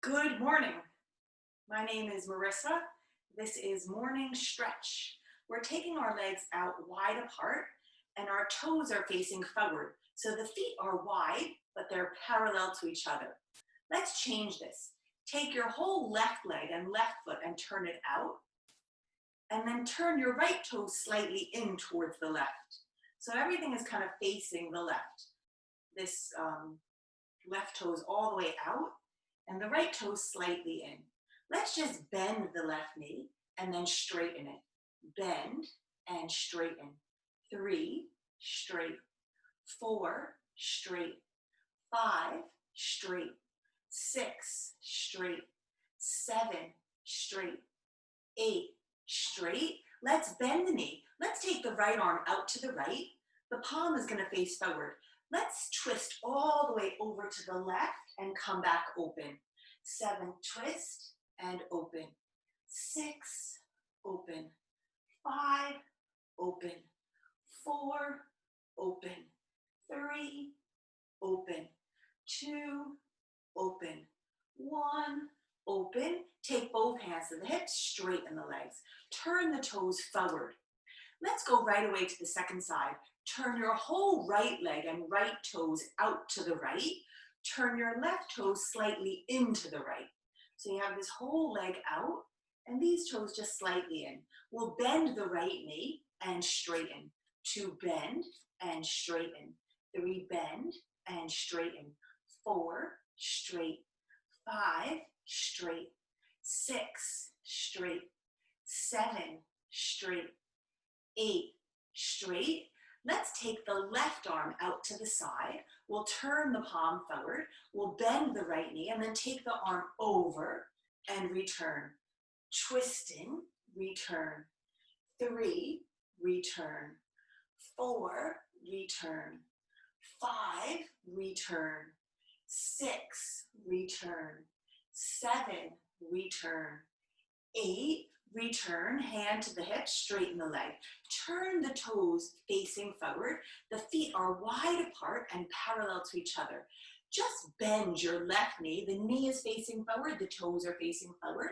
Good morning. My name is Marissa. This is morning stretch. We're taking our legs out wide apart and our toes are facing forward. So the feet are wide, but they're parallel to each other. Let's change this. Take your whole left leg and left foot and turn it out. And then turn your right toe slightly in towards the left. So everything is kind of facing the left. This left toe is all the way out and the right toe slightly in. Let's just bend the left knee and then straighten it. Bend and straighten. 3, straight. 4, straight. 5, straight. 6, straight. 7, straight. 8, straight. Let's bend the knee. Let's take the right arm out to the right. The palm is going to face forward. Let's twist all the way over to the left and come back open. 7, twist and open. 6, open. 5, open. 4, open. 3, open. 2, open. 1, open. Take both hands to the hips, straighten the legs. Turn the toes forward. Let's go right away to the second side. Turn your whole right leg and right toes out to the right. Turn your left toes slightly into the right. So you have this whole leg out and these toes just slightly in. We'll bend the right knee and straighten. 2, bend and straighten. 3, bend and straighten. 4, straight. 5, straight. 6, straight. 7, straight. 8, straight. Let's take the left arm out to the side. We'll turn the palm forward. We'll bend the right knee and then take the arm over and return. Twisting, return. 3, return. 4, return. 5, return. 6, return. 7, return. 8, return, hand to the hip, straighten the leg. Turn the toes facing forward. The feet are wide apart and parallel to each other. Just bend your left knee. The knee is facing forward, the toes are facing forward.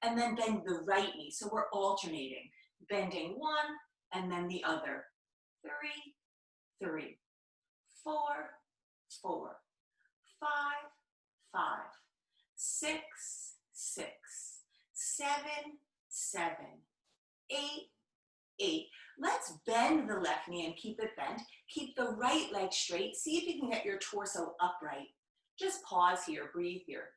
And then bend the right knee. So we're alternating. Bending one and then the other. 3, 3, 4, 4, 5, 5, 6, 6, 7, 7, 8, 8. Let's bend the left knee and keep it bent. Keep the right leg straight. See if you can get your torso upright. Just pause here, breathe here.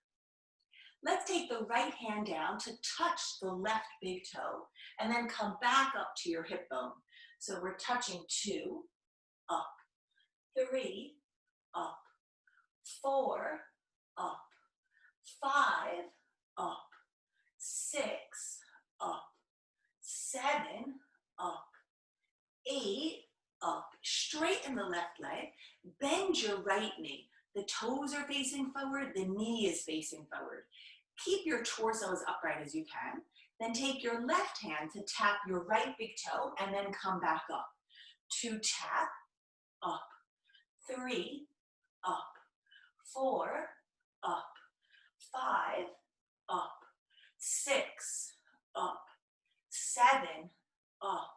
Let's take the right hand down to touch the left big toe and then come back up to your hip bone. So we're touching 2, up, 3, up, 4, up, 5, up, 6, up, 7, up, 8, up. Straighten the left leg, bend your right knee. The toes are facing forward, the knee is facing forward. Keep your torso as upright as you can. Then take your left hand to tap your right big toe and then come back up. 2, tap, up, 3, up, 4, up, 5, up, 6, up, 7, up,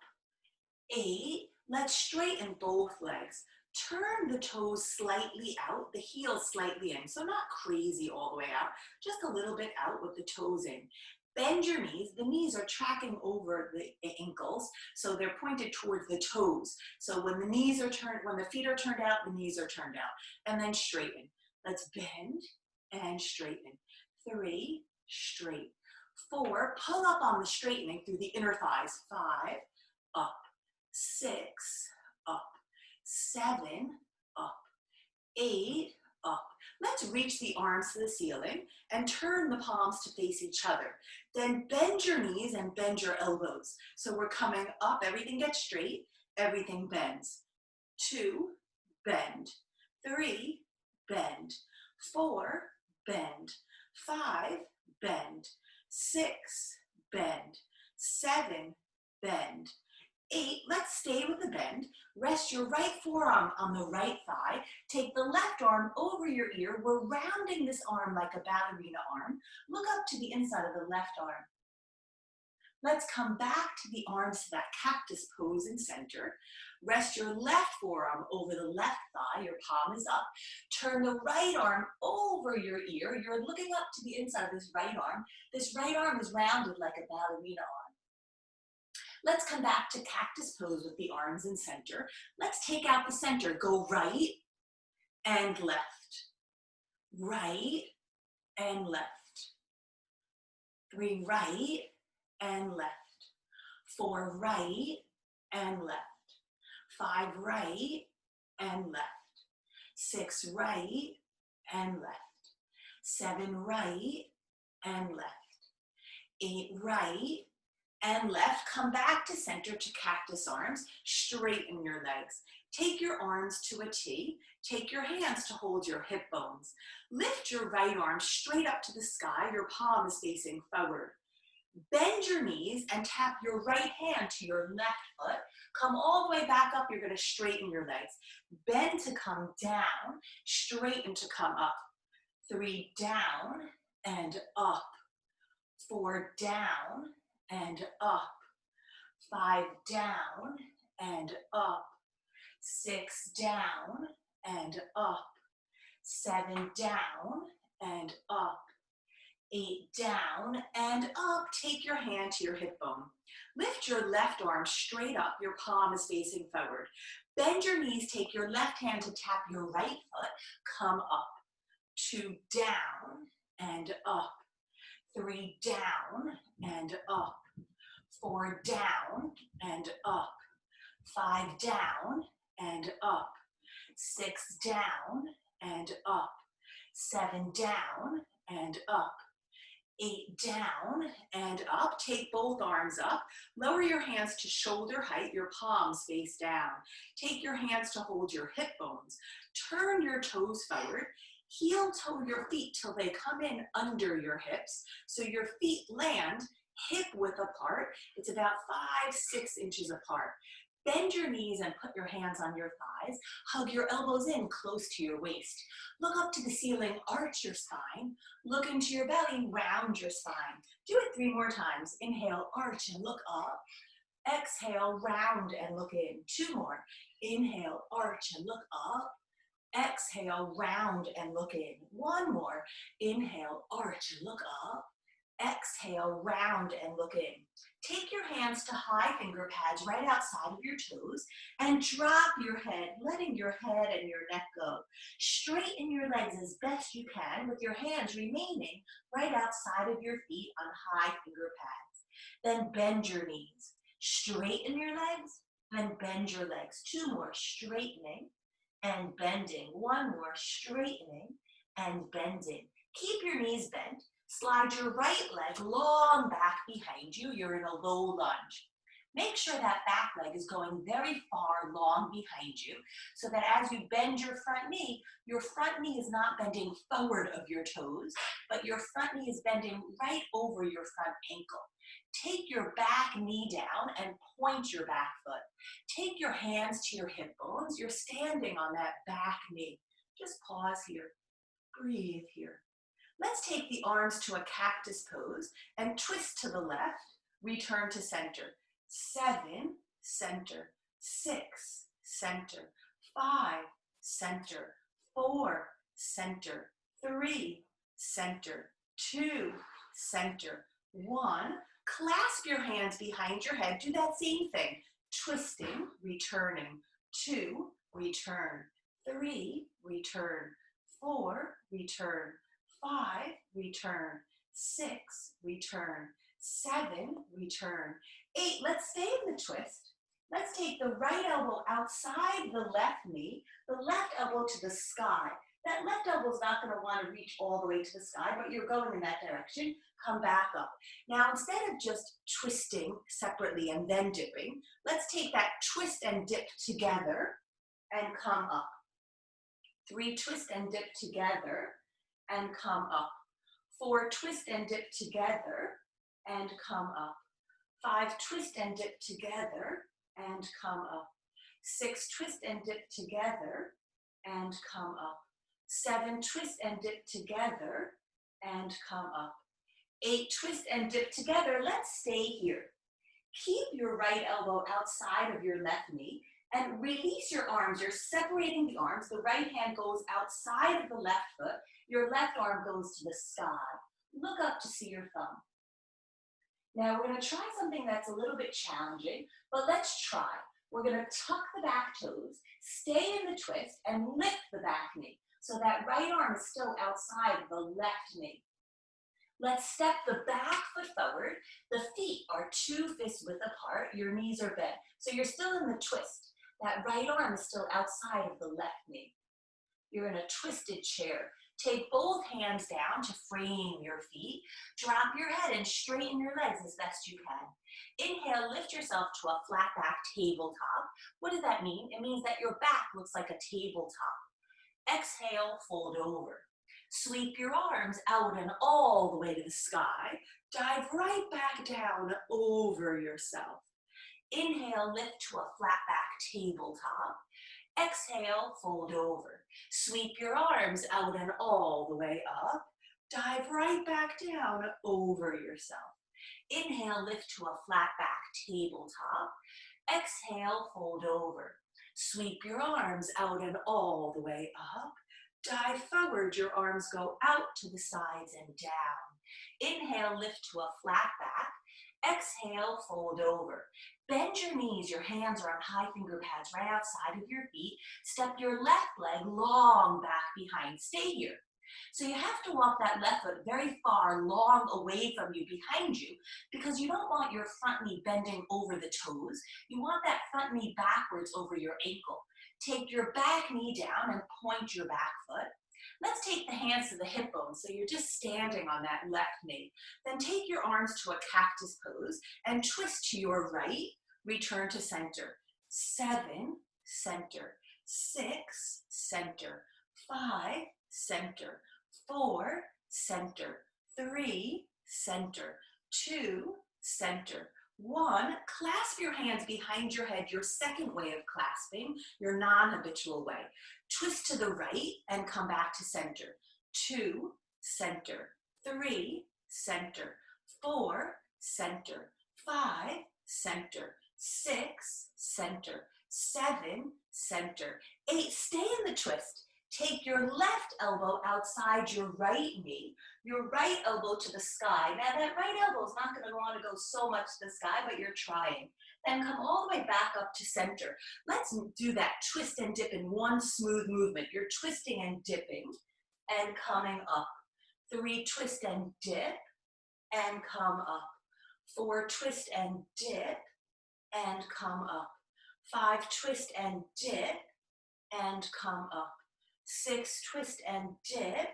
8. Let's straighten both legs. Turn the toes slightly out, the heels slightly in. So not crazy all the way out, just a little bit out with the toes in. Bend your knees. The knees are tracking over the ankles, so they're pointed towards the toes. So when the knees are turned, when the feet are turned out, the knees are turned out. And then straighten. Let's bend and straighten. 3, straight. 4, pull up on the straightening through the inner thighs. 5, up. 6, up. 7, up. 8, up. Let's reach the arms to the ceiling and turn the palms to face each other. Then bend your knees and bend your elbows. So we're coming up, everything gets straight, everything bends. 2, bend. 3, bend. 4, bend. 5, bend. 6, bend. 7, bend. 8, let's stay with the bend. Rest your right forearm on the right thigh. Take the left arm over your ear. We're rounding this arm like a ballerina arm. Look up to the inside of the left arm. Let's come back to the arms to that cactus pose in center. Rest your left forearm over the left thigh. Your palm is up. Turn the right arm over your ear. You're looking up to the inside of this right arm. This right arm is rounded like a ballerina arm. Let's come back to cactus pose with the arms in center. Let's take out the center. Go right and left. Right and left. 3 right and left. 4 right and left. 5 right and left. 6 right and left. 7 right and left. 8 right and left. Come back to center to cactus arms. Straighten your legs. Take your arms to a T. Take your hands to hold your hip bones. Lift your right arm straight up to the sky. Your palm is facing forward. Bend your knees and tap your right hand to your left foot. Come all the way back up. You're going to straighten your legs. Bend to come down. Straighten to come up. 3 down and up. 4 down and up. 5 down and up. 6 down and up. 7 down and up. 8 down and up. Take your hand to your hip bone. Lift your left arm straight up. Your palm is facing forward. Bend your knees. Take your left hand to tap your right foot. Come up. 2 down and up. 3 down and up. 4 down and up. 5 down and up. 6 down and up. 7 down and up. 8 down and up. Take both arms up. Lower your hands to shoulder height, your palms face down. Take your hands to hold your hip bones. Turn your toes forward. Heel toe your feet till they come in under your hips. So your feet land hip width apart. It's about 5-6 inches apart. Bend your knees and put your hands on your thighs. Hug your elbows in close to your waist. Look up to the ceiling, arch your spine. Look into your belly, round your spine. Do it 3 more times. Inhale, arch and look up. Exhale, round and look in. 2 more. Inhale, arch and look up. Exhale, round and look in. 1 more. Inhale, arch and look up. Exhale, round and look in. Take your hands to high finger pads right outside of your toes and drop your head, letting your head and your neck go. Straighten your legs as best you can with your hands remaining right outside of your feet on high finger pads. Then bend your knees. Straighten your legs and bend your legs. 2 more, straightening and bending. 1 more, straightening and bending. Keep your knees bent. Slide your right leg long back behind you. You're in a low lunge. Make sure that back leg is going very far long behind you so that as you bend your front knee is not bending forward of your toes, but your front knee is bending right over your front ankle. Take your back knee down and point your back foot. Take your hands to your hip bones. You're standing on that back knee. Just pause here. Breathe here. Let's take the arms to a cactus pose and twist to the left. Return to center. 7, center. 6, center. 5, center. 4, center. 3, center. 2, center. 1. Clasp your hands behind your head. Do that same thing. Twisting, returning. 2, return. 3, return. 4, return. 5, return. 6, return. 7, return. 8, let's stay in the twist. Let's take the right elbow outside the left knee, the left elbow to the sky. That left elbow is not going to want to reach all the way to the sky, but you're going in that direction. Come back up. Now, instead of just twisting separately and then dipping, let's take that twist and dip together and come up. 3, twist and dip together and come up. 4, twist and dip together and come up. 5, twist and dip together and come up. 6, twist and dip together and come up. 7, twist and dip together and come up. 8, twist and dip together. Let's stay here. Keep your right elbow outside of your left knee and release your arms. You're separating the arms. The right hand goes outside of the left foot. Your left arm goes to the sky. Look up to see your thumb. Now we're going to try something that's a little bit challenging, but let's try. We're going to tuck the back toes, stay in the twist, and lift the back knee. So that right arm is still outside the left knee. Let's step the back foot forward. The feet are 2 fist width apart. Your knees are bent. So you're still in the twist. That right arm is still outside of the left knee. You're in a twisted chair. Take both hands down to frame your feet. Drop your head and straighten your legs as best you can. Inhale, lift yourself to a flat back tabletop. What does that mean? It means that your back looks like a tabletop. Exhale, fold over. Sweep your arms out and all the way to the sky. Dive right back down over yourself. Inhale, lift to a flat back tabletop. Exhale, fold over. Sweep your arms out and all the way up. Dive right back down over yourself. Inhale, lift to a flat back tabletop. Exhale, fold over. Sweep your arms out and all the way up. Dive forward, your arms go out to the sides and down. Inhale, lift to a flat back. Exhale, fold over. Bend your knees, your hands are on high finger pads right outside of your feet. Step your left leg long back behind. Stay here. So you have to walk that left foot very far, long away from you, behind you, because you don't want your front knee bending over the toes. You want that front knee backwards over your ankle. Take your back knee down and point your back foot. Let's take the hands to the hip bones, so you're just standing on that left knee. Then take your arms to a cactus pose and twist to your right. Return to center. 7, center. 6, center. 5, center. 4, center. 3, center. 2, center. 1, clasp your hands behind your head, your second way of clasping, your non-habitual way. Twist to the right and come back to center. 2, center. 3, center. 4, center. 5, center. 6, center. 7, center. 8, stay in the twist. Take your left elbow outside your right knee, your right elbow to the sky. Now that right elbow is not going to want to go so much to the sky, but you're trying. Then come all the way back up to center. Let's do that twist and dip in one smooth movement. You're twisting and dipping and coming up. 3, twist and dip and come up. 4, twist and dip and come up. 5, twist and dip and come up. 6, twist and dip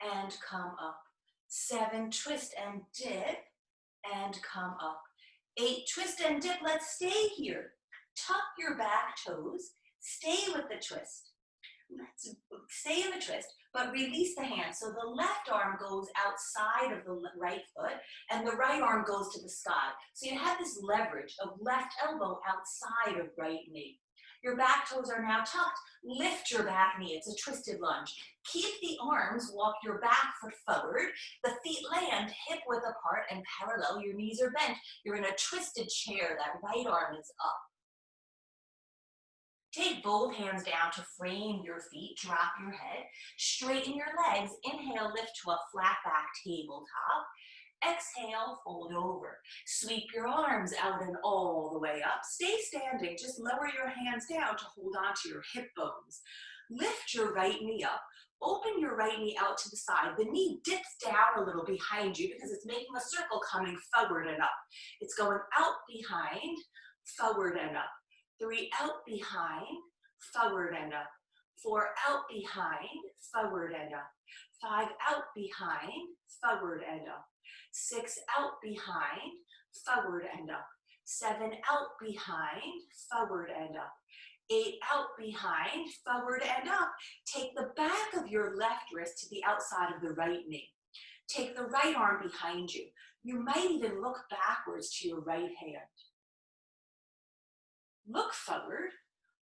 and come up. 7, twist and dip and come up. 8, twist and dip. Let's stay here. Tuck your back toes. Stay with the twist. Let's stay in the twist, but release the hand. So the left arm goes outside of the right foot and the right arm goes to the sky. So you have this leverage of left elbow outside of right knee. Your back toes are now tucked. Lift your back knee. It's a twisted lunge. Keep the arms, walk your back foot forward. The feet land hip width apart and parallel. Your knees are bent. You're in a twisted chair. That right arm is up. Take both hands down to frame your feet. Drop your head. Straighten your legs. Inhale, lift to a flat back tabletop. Exhale, fold over. Sweep your arms out and all the way up. Stay standing. Just lower your hands down to hold on to your hip bones. Lift your right knee up. Open your right knee out to the side. The knee dips down a little behind you because it's making a circle coming forward and up. It's going out behind, forward and up. 3, out behind, forward and up. 4, out behind, forward and up. 5, out behind, forward and up. 6, out behind, forward and up. 7, out behind, forward and up. 8, out behind, forward and up. Take the back of your left wrist to the outside of the right knee. Take the right arm behind you. You might even look backwards to your right hand. Look forward.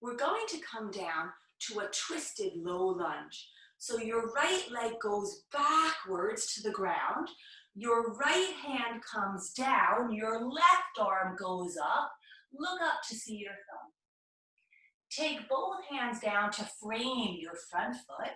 We're going to come down to a twisted low lunge. So your right leg goes backwards to the ground. Your right hand comes down. Your left arm goes up. Look up to see your thumb. Take both hands down to frame your front foot.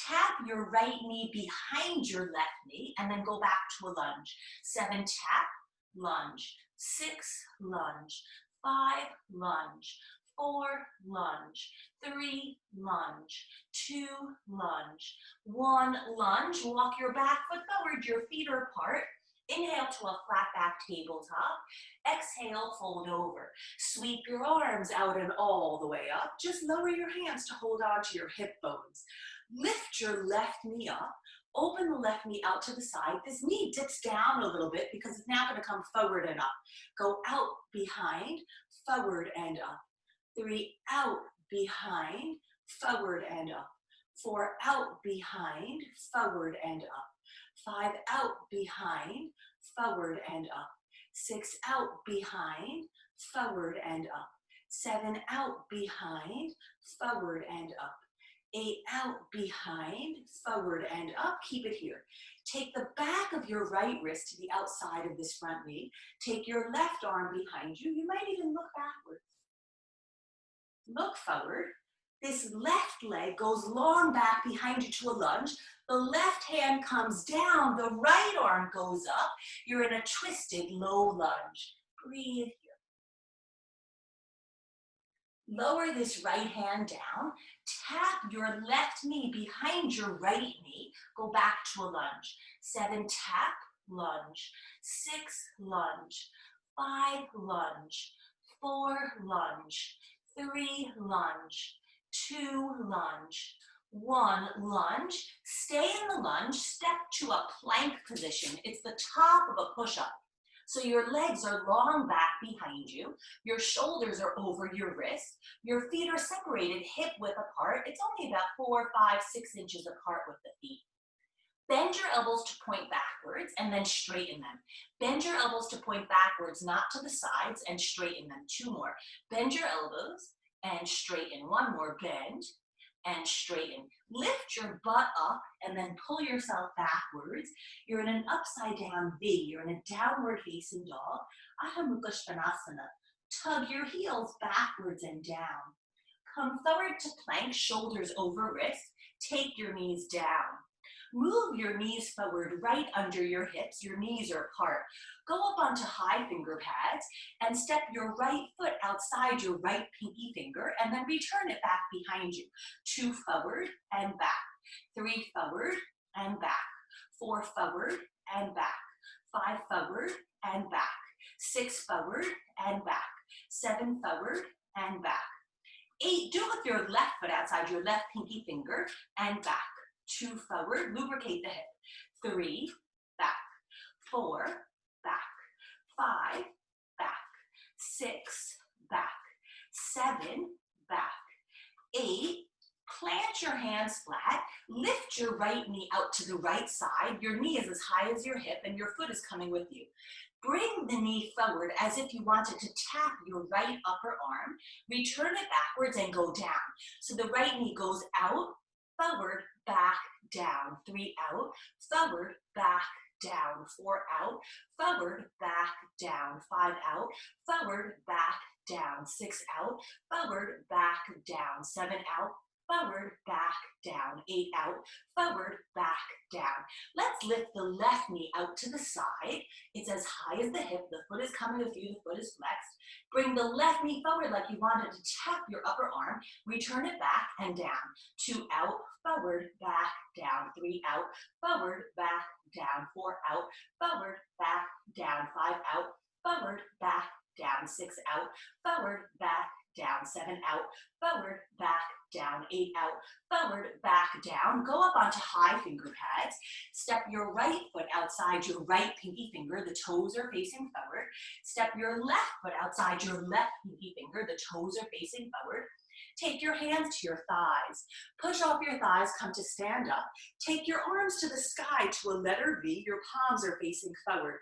Tap your right knee behind your left knee and then go back to a lunge. 7, tap, lunge. 6, lunge. 5, lunge. 4, lunge. 3, lunge. 2, lunge. 1, lunge. Walk your back foot forward. Your feet are apart. Inhale to a flat back tabletop. Exhale, fold over. Sweep your arms out and all the way up. Just lower your hands to hold on to your hip bones. Lift your left knee up. Open the left knee out to the side. This knee dips down a little bit because it's now going to come forward and up. Go out, behind, forward and up. 3, out, behind, forward and up. 4, out, behind, forward and up. 5, out, behind, forward and up. 6, out, behind, forward and up. 7, out, behind, forward and up. 8, out, behind, forward and up. Keep it here. Take the back of your right wrist to the outside of this front knee. Take your left arm behind you. You might even look backwards. Look forward. This left leg goes long back behind you to a lunge. The left hand comes down. The right arm goes up. You're in a twisted low lunge. Breathe here. Lower this right hand down. Tap your left knee behind your right knee. Go back to a lunge. 7, tap, lunge. 6, lunge. 5, lunge. 4, lunge. 3, lunge. 2, lunge. 1, lunge. Stay in the lunge. Step to a plank position. It's the top of a push-up. So your legs are long back behind you. Your shoulders are over your wrists. Your feet are separated hip width apart. It's only about 4, 5, 6 inches apart with the feet. Bend your elbows to point backwards and then straighten them. Bend your elbows to point backwards, not to the sides, and straighten them. 2 more. Bend your elbows and straighten. 1 more. Bend and straighten. Lift your butt up and then pull yourself backwards. You're in an upside down V. You're in a downward facing dog. Adho Mukha Svanasana. Tug your heels backwards and down. Come forward to plank, shoulders over wrists. Take your knees down. Move your knees forward right under your hips. Your knees are apart. Go up onto high finger pads and step your right foot outside your right pinky finger and then return it back behind you. 2 forward and back. 3 forward and back. 4 forward and back. 5 forward and back. 6 forward and back. 7 forward and back. 8, do it with your left foot outside your left pinky finger and back. 2 forward, lubricate the hip. 3, back. 4, back. 5, back. 6, back. 7, back. 8, plant your hands flat. Lift your right knee out to the right side. Your knee is as high as your hip and your foot is coming with you. Bring the knee forward as if you wanted to tap your right upper arm. Return it backwards and go down. So the right knee goes out, forward, back, down. 3 out, forward, back, down. 4 out, forward, back, down. 5 out, forward, back, down. 6 out, forward, back, down. 7 out, forward, back, down. 8 out, forward, back, down. Let's lift the left knee out to the side. It's as high as the hip. The foot is coming with you. The foot is flexed. Bring the left knee forward like you wanted to tap your upper arm. Return it back and down. 2 out, forward, back, down. 3 out, forward, back, down. 4 out, forward, back, down. 5 out, forward, back, down. 6 out, forward, back, down. 7 out, forward, back, down. 8 out, forward, back, down. Go up onto high finger pads. Step your right foot outside your right pinky finger. The toes are facing forward. Step your left foot outside your left pinky finger. The toes are facing forward. Take your hands to your thighs. Push off your thighs, come to stand up. Take your arms to the sky to a letter V. Your palms are facing forward.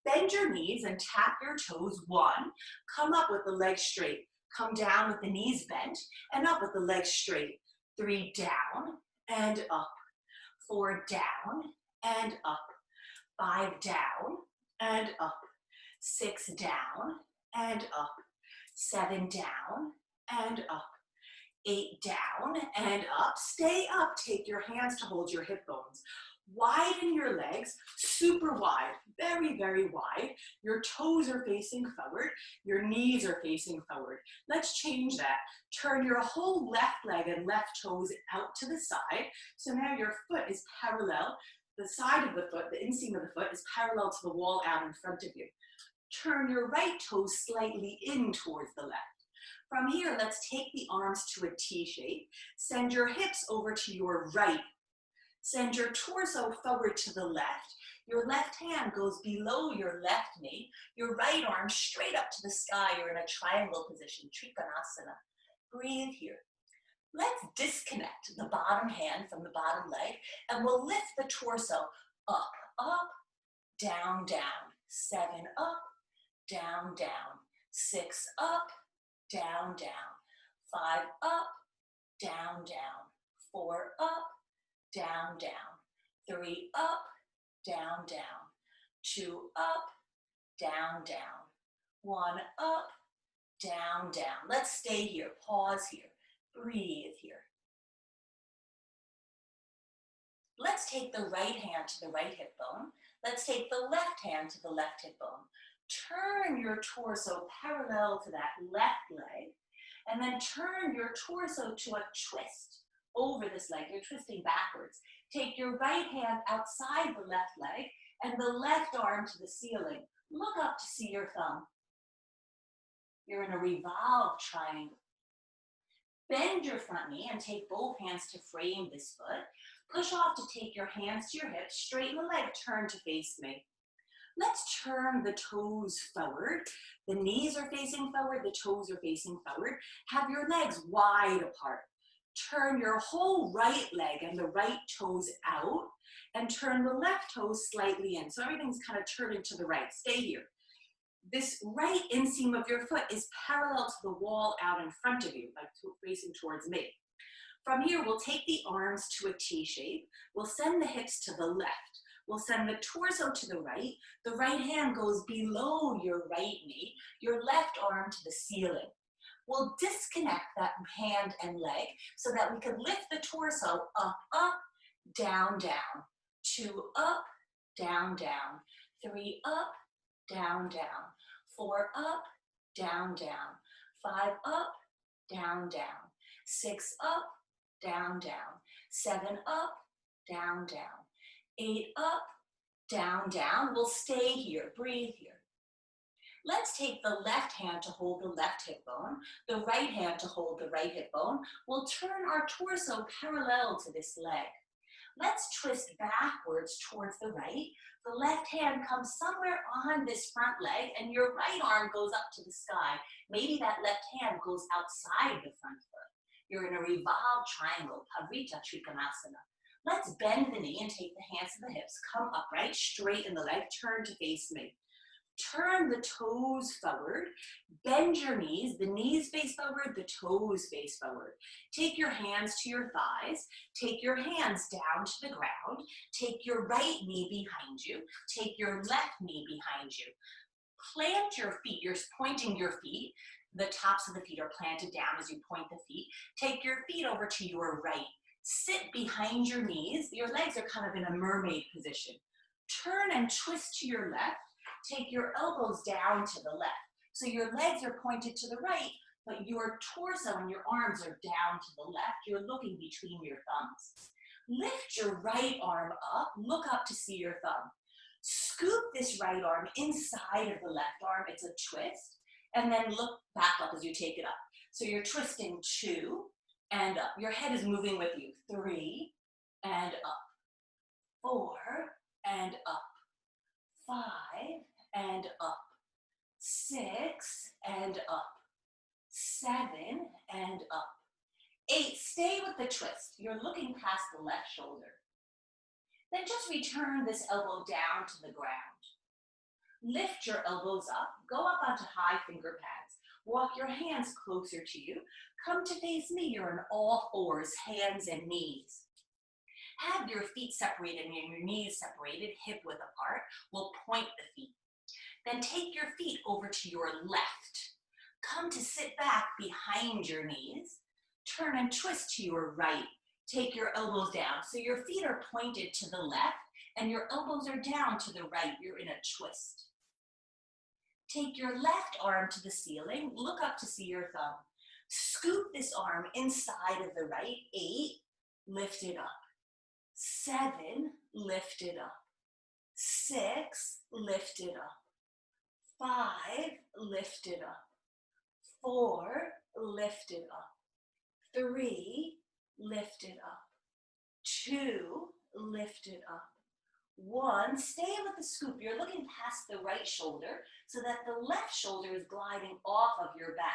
Bend your knees and tap your toes. 1. Come up with the legs straight. Come down with the knees bent and up with the legs straight. 3 down and up. 4 down and up. 5 down and up. 6 down and up. 7 down and up. 8 down and up. Stay up. Take your hands to hold your hip bones. Widen your legs, super wide, very, very wide. Your toes are facing forward. Your knees are facing forward. Let's change that. Turn your whole left leg and left toes out to the side. So now your foot is parallel. The side of the foot, the inseam of the foot, is parallel to the wall out in front of you. Turn your right toes slightly in towards the left. From here, let's take the arms to a T shape. Send your hips over to your right. Send your torso forward to the left. Your left hand goes below your left knee. Your right arm straight up to the sky. You're in a triangle position, Trikonasana. Breathe here. Let's disconnect the bottom hand from the bottom leg, and we'll lift the torso up, up, down, down. 7 up, down, down. 6 up, down, down. 5 up, down, down. 4 up, down, down. 3 up, down, down. 2 up, down, down. 1 up, down, down. Let's stay here. Pause here. Breathe here. Let's take the right hand to the right hip bone. Let's take the left hand to the left hip bone. Turn your torso parallel to that left leg, and then turn your torso to a twist over this leg. You're twisting backwards. Take your right hand outside the left leg and the left arm to the ceiling. Look up to see your thumb. You're in a revolved triangle. Bend your front knee and take both hands to frame this foot. Push off to take your hands to your hips. Straighten the leg, turn to face me. Let's turn the toes forward. The knees are facing forward, the toes are facing forward. Have your legs wide apart. Turn your whole right leg and the right toes out, and turn the left toes slightly in. So everything's kind of turning to the right. Stay here. This right inseam of your foot is parallel to the wall out in front of you, like facing towards me. From here, we'll take the arms to a T shape. We'll send the hips to the left. We'll send the torso to the right. The right hand goes below your right knee, your left arm to the ceiling. We'll disconnect that hand and leg so that we can lift the torso up, up, down, down. 2 up, down, down. 3 up, down, down. 4 up, down, down. 5 up, down, down. 6 up, down, down. 7 up, down, down. 8 up, down, down. We'll stay here. Breathe here. Let's take the left hand to hold the left hip bone, the right hand to hold the right hip bone. We'll turn our torso parallel to this leg. Let's twist backwards towards the right. The left hand comes somewhere on this front leg, and your right arm goes up to the sky. Maybe that left hand goes outside the front foot. You're in a revolved triangle, Parivrtta Trikonasana. Let's bend the knee and take the hands to the hips. Come upright, straighten the leg, turn to face me. Turn the toes forward, bend your knees, the knees face forward, the toes face forward. Take your hands to your thighs, take your hands down to the ground, take your right knee behind you, take your left knee behind you. Plant your feet, you're pointing your feet, the tops of the feet are planted down as you point the feet. Take your feet over to your right. Sit behind your knees, your legs are kind of in a mermaid position. Turn and twist to your left. Take your elbows down to the left. So your legs are pointed to the right, but your torso and your arms are down to the left. You're looking between your thumbs. Lift your right arm up, look up to see your thumb. Scoop this right arm inside of the left arm, it's a twist, and then look back up as you take it up. So you're twisting 2 and up. Your head is moving with you. 3 and up. 4 and up. 5 and up. 6 and up. 7 and up. 8, stay with the twist. You're looking past the left shoulder. Then just return this elbow down to the ground. Lift your elbows up, go up onto high finger pads. Walk your hands closer to you. Come to face me. You're on all fours, hands and knees. Have your feet separated and your knees separated, hip width apart. We'll point the feet. Then take your feet over to your left. Come to sit back behind your knees. Turn and twist to your right. Take your elbows down. So your feet are pointed to the left and your elbows are down to the right. You're in a twist. Take your left arm to the ceiling. Look up to see your thumb. Scoop this arm inside of the right. 8, lift it up. 7, lift it up. 6, lift it up. 5, lift it up. 4, lift it up. 3, lift it up. 2, lift it up. 1, stay with the scoop. You're looking past the right shoulder so that the left shoulder is gliding off of your back.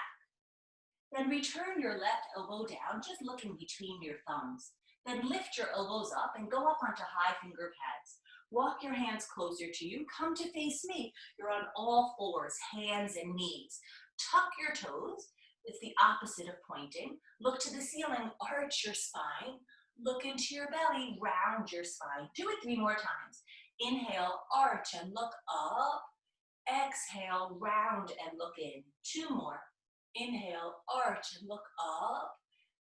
Then return your left elbow down, just looking between your thumbs. Then lift your elbows up and go up onto high finger pads. Walk your hands closer to you. Come to face me. You're on all fours, hands and knees. Tuck your toes. It's the opposite of pointing. Look to the ceiling, arch your spine. Look into your belly, round your spine. Do it 3 more times. Inhale, arch and look up. Exhale, round and look in. 2 more. Inhale, arch and look up.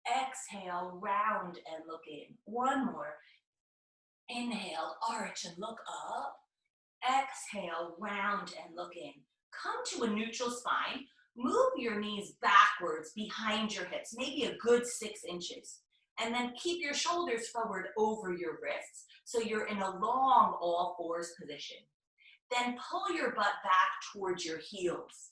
Exhale, round and look in. 1 more. Inhale, arch and look up. Exhale, round and look in. Come to a neutral spine. Move your knees backwards behind your hips, maybe a good 6 inches. And then keep your shoulders forward over your wrists so you're in a long all fours position. Then pull your butt back towards your heels.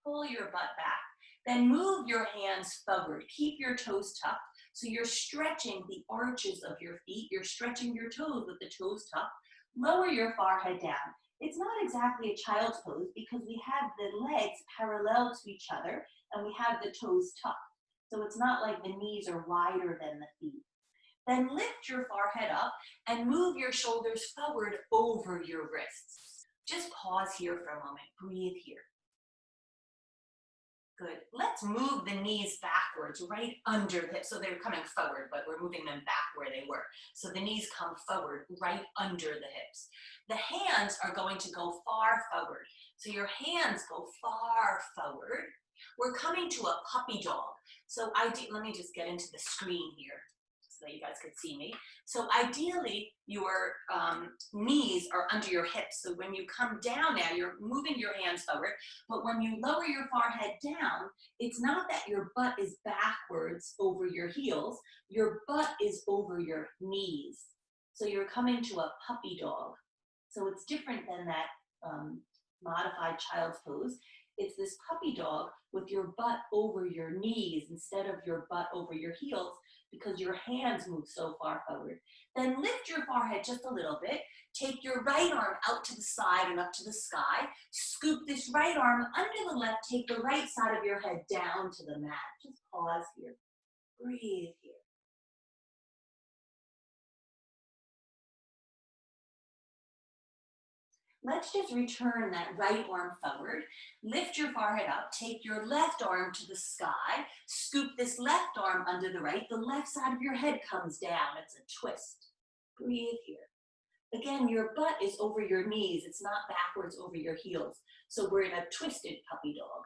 Pull your butt back. Then move your hands forward. Keep your toes tucked so you're stretching the arches of your feet. You're stretching your toes with the toes tucked. Lower your forehead down. It's not exactly a child's pose because we have the legs parallel to each other and we have the toes tucked. So it's not like the knees are wider than the feet. Then lift your forehead up and move your shoulders forward over your wrists. Just pause here for a moment. Breathe here. Good. Let's move the knees backwards, right under the hips. So they're coming forward, but we're moving them back where they were. So the knees come forward, right under the hips. The hands are going to go far forward. So your hands go far forward. We're coming to a puppy dog. So let me just get into the screen here so that you guys could see me. So ideally, your knees are under your hips. So when you come down now, you're moving your hands forward. But when you lower your forehead down, it's not that your butt is backwards over your heels. Your butt is over your knees. So you're coming to a puppy dog. So it's different than that modified child's pose. It's this puppy dog with your butt over your knees instead of your butt over your heels because your hands move so far forward. Then lift your forehead just a little bit. Take your right arm out to the side and up to the sky. Scoop this right arm under the left. Take the right side of your head down to the mat. Just pause here. Breathe here. Let's just return that right arm forward. Lift your forehead up. Take your left arm to the sky. Scoop this left arm under the right. The left side of your head comes down. It's a twist. Breathe here. Again, your butt is over your knees. It's not backwards over your heels. So we're in a twisted puppy dog.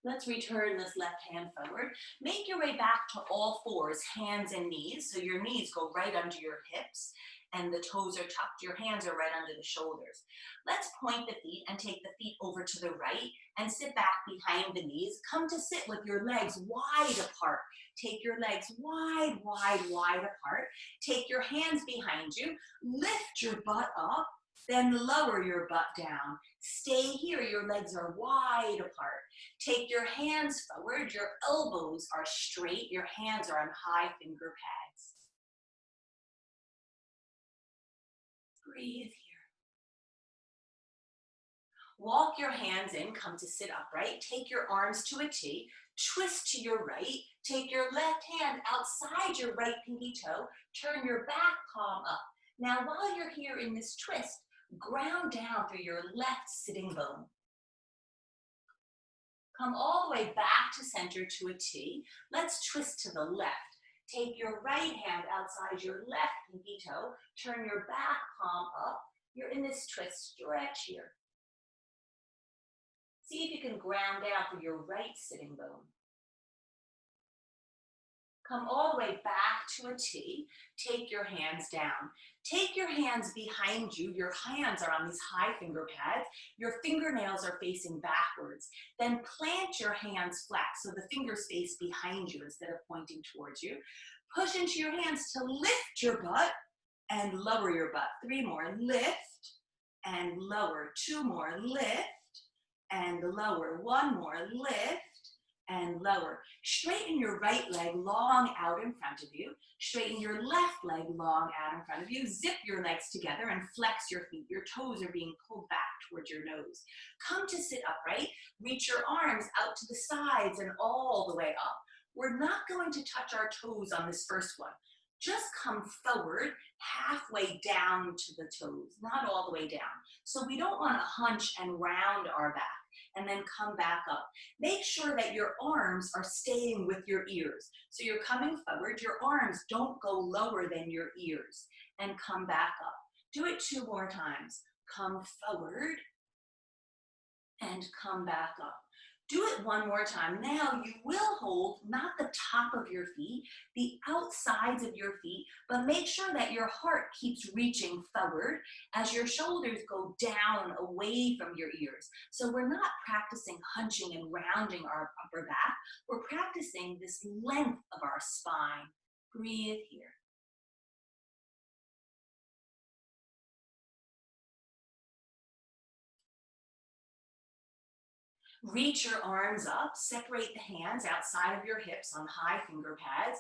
Let's return this left hand forward. Make your way back to all fours, hands and knees. So your knees go right under your hips and the toes are tucked. Your hands are right under the shoulders. Let's point the feet and take the feet over to the right and sit back behind the knees. Come to sit with your legs wide apart. Take your legs wide, wide, wide apart. Take your hands behind you. Lift your butt up. Then lower your butt down. Stay here, your legs are wide apart. Take your hands forward, your elbows are straight, your hands are on high finger pads. Breathe here. Walk your hands in, come to sit upright. Take your arms to a T, twist to your right. Take your left hand outside your right pinky toe, turn your back palm up. Now, while you're here in this twist, ground down through your left sitting bone. Come all the way back to center to a T. Let's twist to the left. Take your right hand outside your left pinky toe, turn your back palm up. You're in this twist, stretch here. See if you can ground down through your right sitting bone. Come all the way back to a T. Take your hands down. Take your hands behind you. Your hands are on these high finger pads. Your fingernails are facing backwards. Then plant your hands flat so the fingers face behind you instead of pointing towards you. Push into your hands to lift your butt and lower your butt. 3 more, lift and lower. 2 more, lift and lower. 1 more, lift and lower. Straighten your right leg long out in front of you. Straighten your left leg long out in front of you. Zip your legs together and flex your feet. Your toes are being pulled back towards your nose. Come to sit upright. Reach your arms out to the sides and all the way up. We're not going to touch our toes on this first one. Just come forward halfway down to the toes, not all the way down. So we don't want to hunch and round our back and then come back up. Make sure that your arms are staying with your ears. So you're coming forward, your arms don't go lower than your ears, and come back up. Do it 2 more times. Come forward and come back up. Do it 1 more time. Now you will hold not the top of your feet, the outsides of your feet, but make sure that your heart keeps reaching forward as your shoulders go down away from your ears. So we're not practicing hunching and rounding our upper back. We're practicing this length of our spine. Breathe here. Reach your arms up, separate the hands outside of your hips on high finger pads.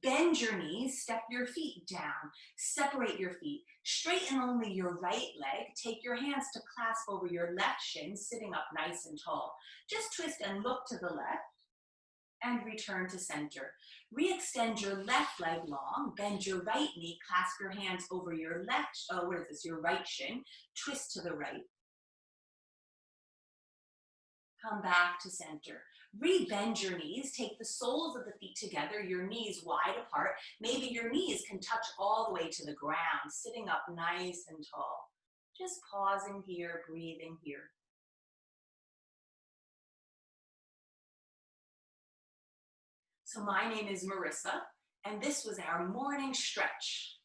Bend your knees, step your feet down. Separate your feet. Straighten only your right leg. Take your hands to clasp over your left shin, sitting up nice and tall. Just twist and look to the left and return to center. Re-extend your left leg long. Bend your right knee, clasp your hands over your your right shin. Twist to the right. Come back to center. Re-bend your knees. Take the soles of the feet together, your knees wide apart. Maybe your knees can touch all the way to the ground, sitting up nice and tall. Just pausing here, breathing here. So my name is Marissa, and this was our morning stretch.